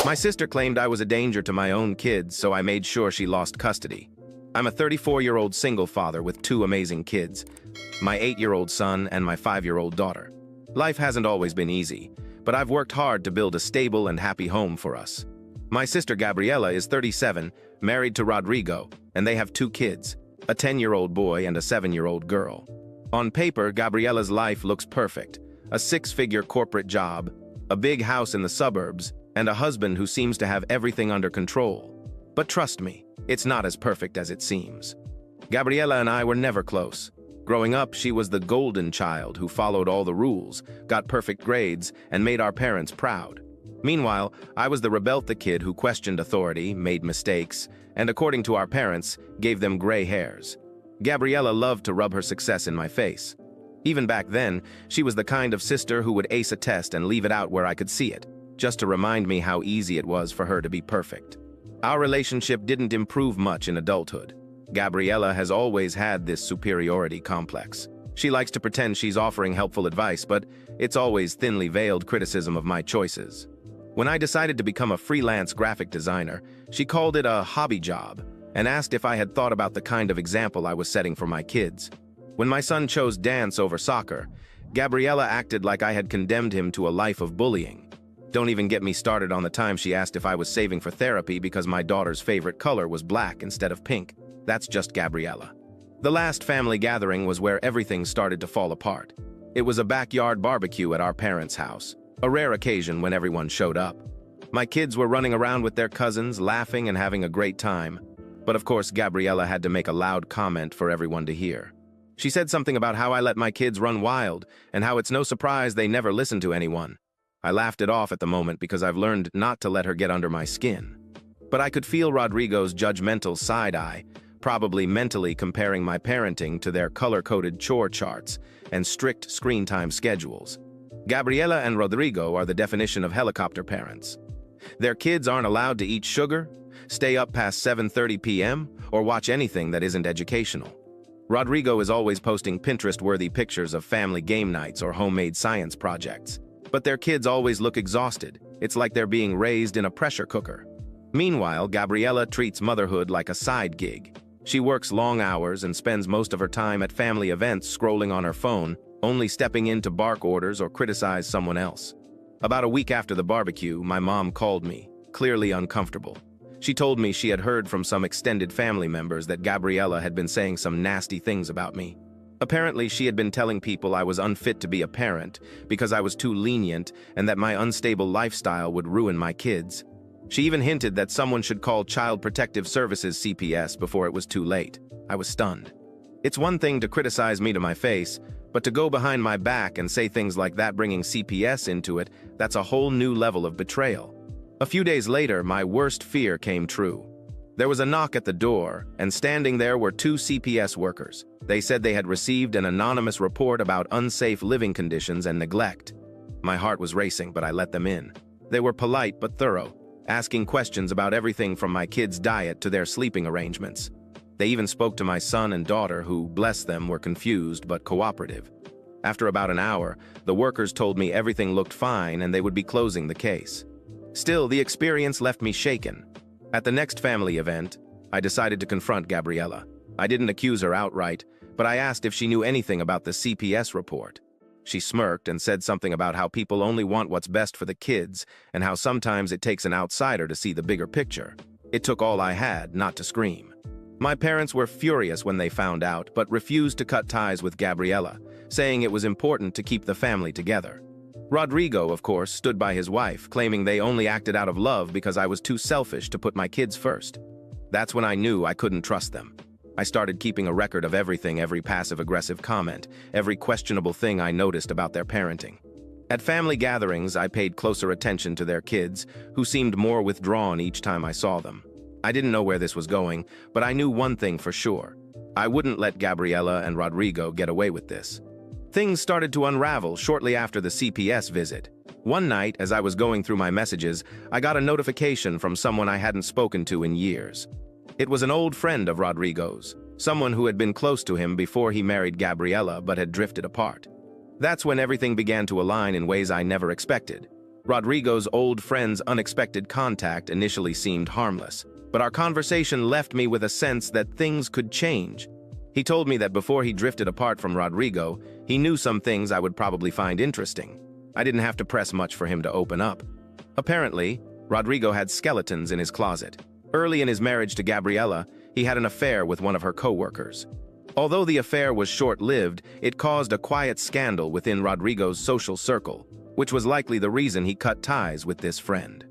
My sister claimed I was a danger to my own kids, so I made sure she lost custody. I'm a 34-year-old single father with two amazing kids, my 8-year-old son and my 5-year-old daughter. Life hasn't always been easy, but I've worked hard to build a stable and happy home for us. My sister Gabriela is 37, married to Rodrigo, and they have two kids, a 10-year-old boy and a 7-year-old girl. On paper, Gabriela's life looks perfect: a 6-figure corporate job, a big house in the suburbs, and a husband who seems to have everything under control. But trust me, it's not as perfect as it seems. Gabriela and I were never close. Growing up, she was the golden child who followed all the rules, got perfect grades, and made our parents proud. Meanwhile, I was the rebellious kid who questioned authority, made mistakes, and according to our parents, gave them gray hairs. Gabriela loved to rub her success in my face. Even back then, she was the kind of sister who would ace a test and leave it out where I could see it, just to remind me how easy it was for her to be perfect. Our relationship didn't improve much in adulthood. Gabriela has always had this superiority complex. She likes to pretend she's offering helpful advice, but it's always thinly veiled criticism of my choices. When I decided to become a freelance graphic designer, she called it a hobby job and asked if I had thought about the kind of example I was setting for my kids. When my son chose dance over soccer, Gabriela acted like I had condemned him to a life of bullying. Don't even get me started on the time she asked if I was saving for therapy because my daughter's favorite color was black instead of pink. That's just Gabriela. The last family gathering was where everything started to fall apart. It was a backyard barbecue at our parents' house, a rare occasion when everyone showed up. My kids were running around with their cousins, laughing and having a great time. But of course, Gabriela had to make a loud comment for everyone to hear. She said something about how I let my kids run wild and how it's no surprise they never listen to anyone. I laughed it off at the moment because I've learned not to let her get under my skin. But I could feel Rodrigo's judgmental side-eye, probably mentally comparing my parenting to their color-coded chore charts and strict screen time schedules. Gabriela and Rodrigo are the definition of helicopter parents. Their kids aren't allowed to eat sugar, stay up past 7:30 p.m., or watch anything that isn't educational. Rodrigo is always posting Pinterest-worthy pictures of family game nights or homemade science projects. But their kids always look exhausted. It's like they're being raised in a pressure cooker. Meanwhile, Gabriela treats motherhood like a side gig. She works long hours and spends most of her time at family events scrolling on her phone, only stepping in to bark orders or criticize someone else. About a week after the barbecue, my mom called me, clearly uncomfortable. She told me she had heard from some extended family members that Gabriela had been saying some nasty things about me. Apparently, she had been telling people I was unfit to be a parent because I was too lenient and that my unstable lifestyle would ruin my kids. She even hinted that someone should call Child Protective Services CPS before it was too late. I was stunned. It's one thing to criticize me to my face, but to go behind my back and say things like that, bringing CPS into it, that's a whole new level of betrayal. A few days later, my worst fear came true. There was a knock at the door, and standing there were two CPS workers. They said they had received an anonymous report about unsafe living conditions and neglect. My heart was racing, but I let them in. They were polite but thorough, asking questions about everything from my kids' diet to their sleeping arrangements. They even spoke to my son and daughter who, bless them, were confused but cooperative. After about an hour, the workers told me everything looked fine and they would be closing the case. Still, the experience left me shaken. At the next family event, I decided to confront Gabriela. I didn't accuse her outright, but I asked if she knew anything about the CPS report. She smirked and said something about how people only want what's best for the kids and how sometimes it takes an outsider to see the bigger picture. It took all I had not to scream. My parents were furious when they found out, but refused to cut ties with Gabriela, saying it was important to keep the family together. Rodrigo, of course, stood by his wife, claiming they only acted out of love because I was too selfish to put my kids first. That's when I knew I couldn't trust them. I started keeping a record of everything, every passive-aggressive comment, every questionable thing I noticed about their parenting. At family gatherings, I paid closer attention to their kids, who seemed more withdrawn each time I saw them. I didn't know where this was going, but I knew one thing for sure. I wouldn't let Gabriela and Rodrigo get away with this. Things started to unravel shortly after the CPS visit. One night, as I was going through my messages, I got a notification from someone I hadn't spoken to in years. It was an old friend of Rodrigo's, someone who had been close to him before he married Gabriela but had drifted apart. That's when everything began to align in ways I never expected. Rodrigo's old friend's unexpected contact initially seemed harmless, but our conversation left me with a sense that things could change. He told me that before he drifted apart from Rodrigo, he knew some things I would probably find interesting. I didn't have to press much for him to open up. Apparently, Rodrigo had skeletons in his closet. Early in his marriage to Gabriela, he had an affair with one of her co-workers. Although the affair was short-lived, it caused a quiet scandal within Rodrigo's social circle, which was likely the reason he cut ties with this friend.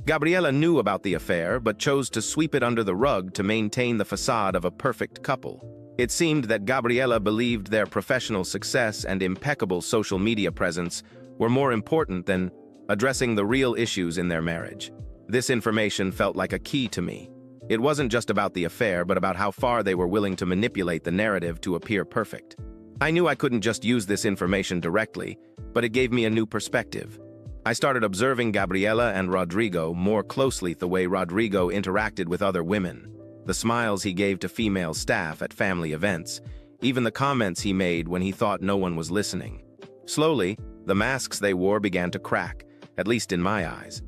Gabriela knew about the affair, but chose to sweep it under the rug to maintain the facade of a perfect couple. It seemed that Gabriela believed their professional success and impeccable social media presence were more important than addressing the real issues in their marriage. This information felt like a key to me. It wasn't just about the affair, but about how far they were willing to manipulate the narrative to appear perfect. I knew I couldn't just use this information directly, but it gave me a new perspective. I started observing Gabriela and Rodrigo more closely, the way Rodrigo interacted with other women, the smiles he gave to female staff at family events, even the comments he made when he thought no one was listening. Slowly, the masks they wore began to crack, at least in my eyes,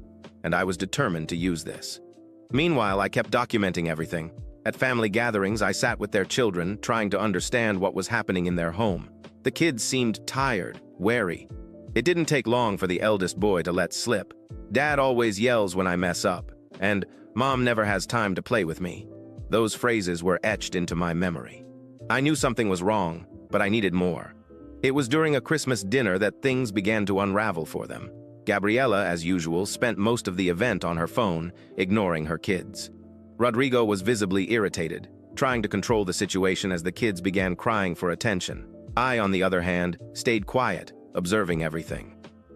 and I was determined to use this. Meanwhile, I kept documenting everything. At family gatherings, I sat with their children, trying to understand what was happening in their home. The kids seemed tired, wary. It didn't take long for the eldest boy to let slip. "Dad always yells when I mess up," and "Mom never has time to play with me." Those phrases were etched into my memory. I knew something was wrong, but I needed more. It was during a Christmas dinner that things began to unravel for them. Gabriela, as usual, spent most of the event on her phone, ignoring her kids. Rodrigo was visibly irritated, trying to control the situation as the kids began crying for attention. I, on the other hand, stayed quiet, observing everything.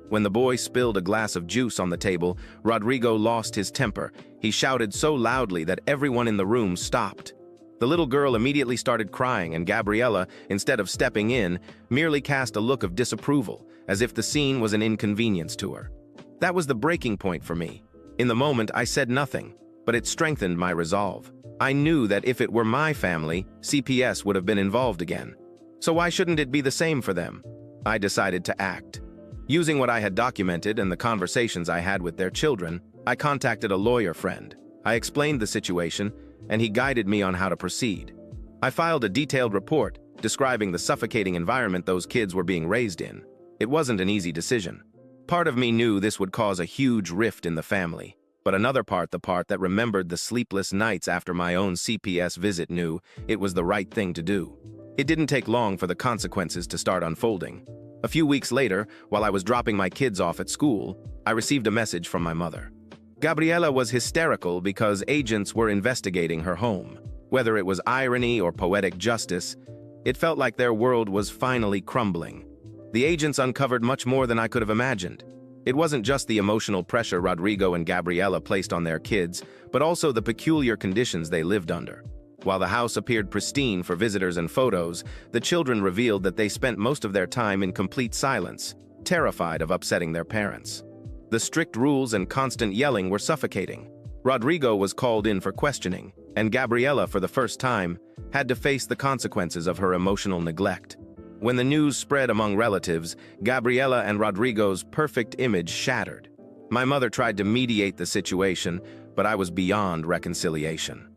When the boy spilled a glass of juice on the table, Rodrigo lost his temper. He shouted so loudly that everyone in the room stopped. The little girl immediately started crying, and Gabriela, instead of stepping in, merely cast a look of disapproval, as if the scene was an inconvenience to her. That was the breaking point for me. In the moment, I said nothing, but it strengthened my resolve. I knew that if it were my family, CPS would have been involved again. So why shouldn't it be the same for them? I decided to act. Using what I had documented and the conversations I had with their children, I contacted a lawyer friend. I explained the situation, and he guided me on how to proceed. I filed a detailed report describing the suffocating environment those kids were being raised in. It wasn't an easy decision. Part of me knew this would cause a huge rift in the family, but another part, the part that remembered the sleepless nights after my own CPS visit, knew it was the right thing to do. It didn't take long for the consequences to start unfolding. A few weeks later, while I was dropping my kids off at school, I received a message from my mother. Gabriela was hysterical because agents were investigating her home. Whether it was irony or poetic justice, it felt like their world was finally crumbling. The agents uncovered much more than I could have imagined. It wasn't just the emotional pressure Rodrigo and Gabriela placed on their kids, but also the peculiar conditions they lived under. While the house appeared pristine for visitors and photos, the children revealed that they spent most of their time in complete silence, terrified of upsetting their parents. The strict rules and constant yelling were suffocating. Rodrigo was called in for questioning, and Gabriela, for the first time, had to face the consequences of her emotional neglect. When the news spread among relatives, Gabriela and Rodrigo's perfect image shattered. My mother tried to mediate the situation, but I was beyond reconciliation.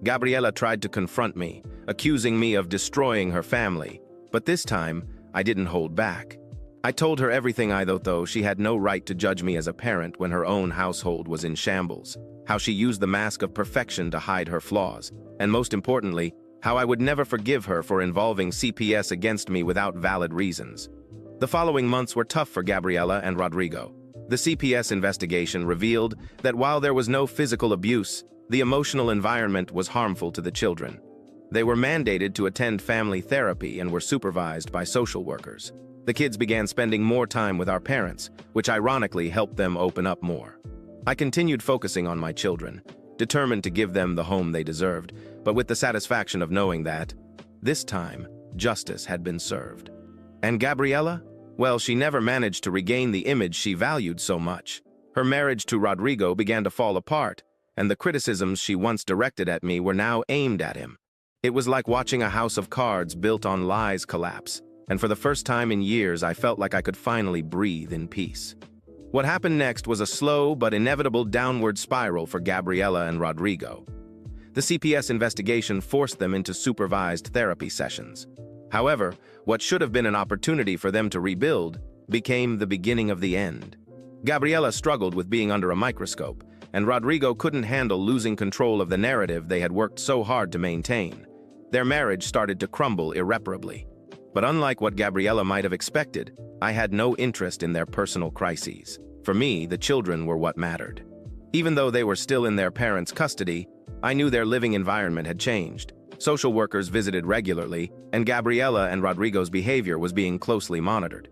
Gabriela tried to confront me, accusing me of destroying her family, but this time, I didn't hold back. I told her everything though she had no right to judge me as a parent when her own household was in shambles, how she used the mask of perfection to hide her flaws, and most importantly, how I would never forgive her for involving CPS against me without valid reasons. The following months were tough for Gabriela and Rodrigo. The CPS investigation revealed that while there was no physical abuse, the emotional environment was harmful to the children. They were mandated to attend family therapy and were supervised by social workers. The kids began spending more time with our parents, which ironically helped them open up more. I continued focusing on my children, determined to give them the home they deserved, but with the satisfaction of knowing that, this time, justice had been served. And Gabriela? Well, she never managed to regain the image she valued so much. Her marriage to Rodrigo began to fall apart, and the criticisms she once directed at me were now aimed at him. It was like watching a house of cards built on lies collapse, and for the first time in years I felt like I could finally breathe in peace. What happened next was a slow but inevitable downward spiral for Gabriela and Rodrigo. The CPS investigation forced them into supervised therapy sessions. However, what should have been an opportunity for them to rebuild became the beginning of the end. Gabriela struggled with being under a microscope, and Rodrigo couldn't handle losing control of the narrative they had worked so hard to maintain. Their marriage started to crumble irreparably. But unlike what Gabriela might have expected, I had no interest in their personal crises. For me, the children were what mattered. Even though they were still in their parents' custody, I knew their living environment had changed. Social workers visited regularly, and Gabriela and Rodrigo's behavior was being closely monitored.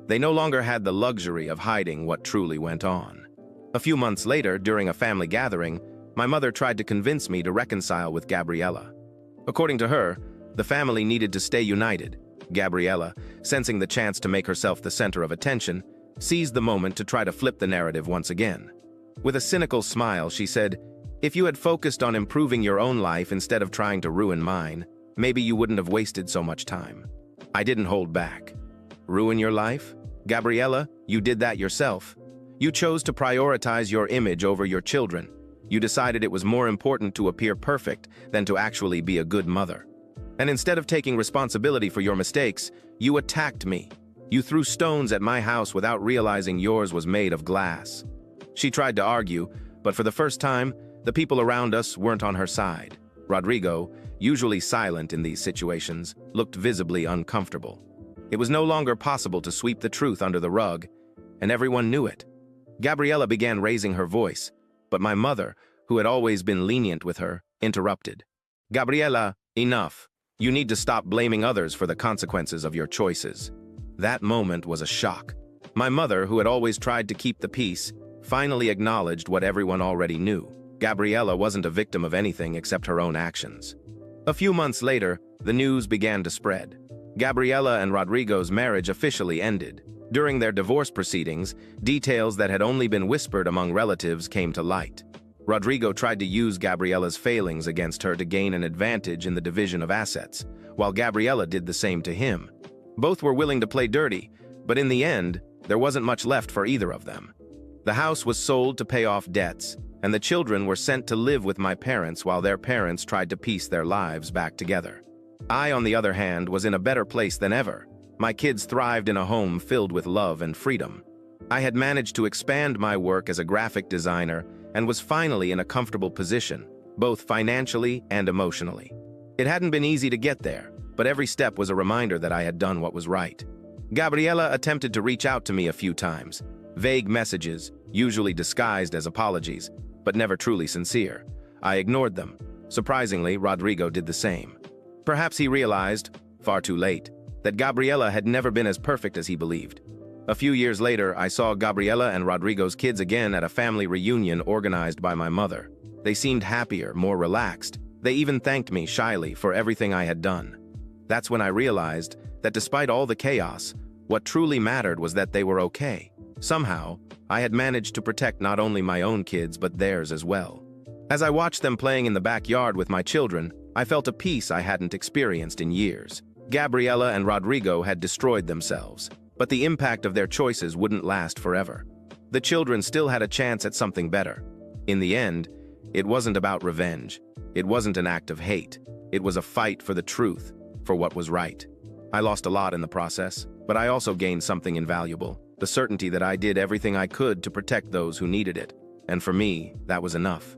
They no longer had the luxury of hiding what truly went on. A few months later, during a family gathering, my mother tried to convince me to reconcile with Gabriela. According to her, the family needed to stay united. Gabriela, sensing the chance to make herself the center of attention, seized the moment to try to flip the narrative once again. With a cynical smile, she said, "If you had focused on improving your own life instead of trying to ruin mine, maybe you wouldn't have wasted so much time." I didn't hold back. Ruin your life? Gabriela, you did that yourself. You chose to prioritize your image over your children. You decided it was more important to appear perfect than to actually be a good mother. And instead of taking responsibility for your mistakes, you attacked me. You threw stones at my house without realizing yours was made of glass. She tried to argue, but for the first time, the people around us weren't on her side. Rodrigo, usually silent in these situations, looked visibly uncomfortable. It was no longer possible to sweep the truth under the rug, and everyone knew it. Gabriela began raising her voice, but my mother, who had always been lenient with her, interrupted. "Gabriela, enough. You need to stop blaming others for the consequences of your choices." That moment was a shock. My mother, who had always tried to keep the peace, finally acknowledged what everyone already knew. Gabriela wasn't a victim of anything except her own actions. A few months later, the news began to spread. Gabriela and Rodrigo's marriage officially ended. During their divorce proceedings, details that had only been whispered among relatives came to light. Rodrigo tried to use Gabriela's failings against her to gain an advantage in the division of assets, while Gabriela did the same to him. Both were willing to play dirty, but in the end, there wasn't much left for either of them. The house was sold to pay off debts, and the children were sent to live with my parents while their parents tried to piece their lives back together. I, on the other hand, was in a better place than ever. My kids thrived in a home filled with love and freedom. I had managed to expand my work as a graphic designer and was finally in a comfortable position, both financially and emotionally. It hadn't been easy to get there, but every step was a reminder that I had done what was right. Gabriela attempted to reach out to me a few times. Vague messages, usually disguised as apologies, but never truly sincere. I ignored them. Surprisingly, Rodrigo did the same. Perhaps he realized, far too late, that Gabriela had never been as perfect as he believed. A few years later, I saw Gabriela and Rodrigo's kids again at a family reunion organized by my mother. They seemed happier, more relaxed. They even thanked me shyly for everything I had done. That's when I realized that despite all the chaos, what truly mattered was that they were okay. Somehow, I had managed to protect not only my own kids but theirs as well. As I watched them playing in the backyard with my children, I felt a peace I hadn't experienced in years. Gabriela and Rodrigo had destroyed themselves, but the impact of their choices wouldn't last forever. The children still had a chance at something better. In the end, it wasn't about revenge. It wasn't an act of hate. It was a fight for the truth, for what was right. I lost a lot in the process, but I also gained something invaluable, the certainty that I did everything I could to protect those who needed it. And for me, that was enough.